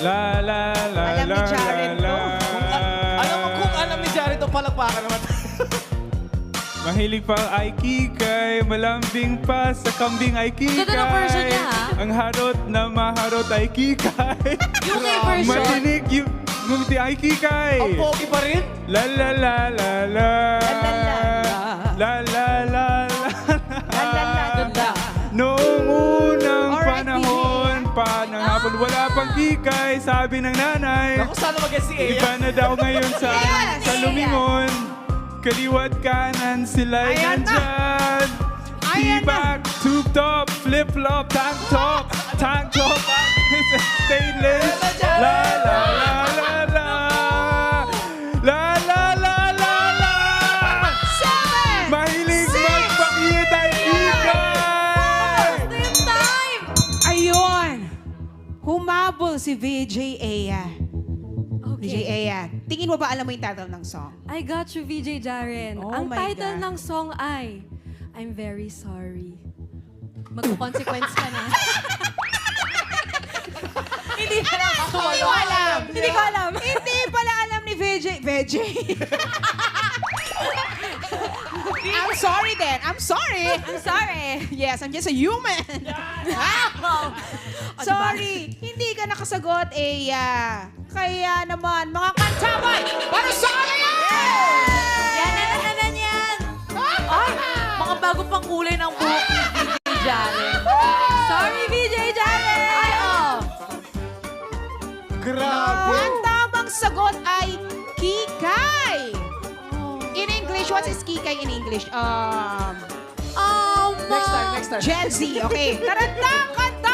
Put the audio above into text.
La la la Alam ni la Jaren la to. la. Alam mo kung alam ni Jared to, palakpakan naman. Mahilig pang ay kikay, malambing pa sa kambing ay kikay. Ganda ng version niya, ha? Ang harot na maharot ay kikay. UK version. Matinig yung ngumiti ay kikay. Ang pogi pa rin. La la la la la. La la la la. Ganda. Noong unang Alright, panahon pa ng hapon, wala pang kikay, sabi ng nanay. Ako sana mag-guess si Ea. Iba na daw ngayon sa lumingon. Kaliwat kanan sila'y Ayan na. nandyan. Ayan na. T-back, tube top, flip-flop, tank top, stainless. La la la la la. La la la la la. 7! Mahilig magpakita ay kikay. Same time! Ayun! Humabol si VJ Ea. VJ Okay. Ea, tingin mo ba alam mo yung title ng song? I got you, VJ Jaren. Oh Ang my title God. ng song ay I'm Very Sorry. Magko-consequence ka na. Hindi pa lang ako. Hindi ko alam. Hindi ko alam. Hindi pala alam ni VJ. VJ. I'm sorry then. I'm sorry. I'm sorry. Yes, I'm just a human. Sorry, hindi ka nakasagot, Ea. Kaya naman, mga kantabay, para sa yan! Yan, yan. Ay, mga bago pang kulay ng buhok ni VJ Jaren. Sorry, VJ Jaren. Ay, oh. Grabe. Ang tamang sagot ay kikay. In English, what is kikay in English? Next time. Gen Z, okay. Tarantang kanta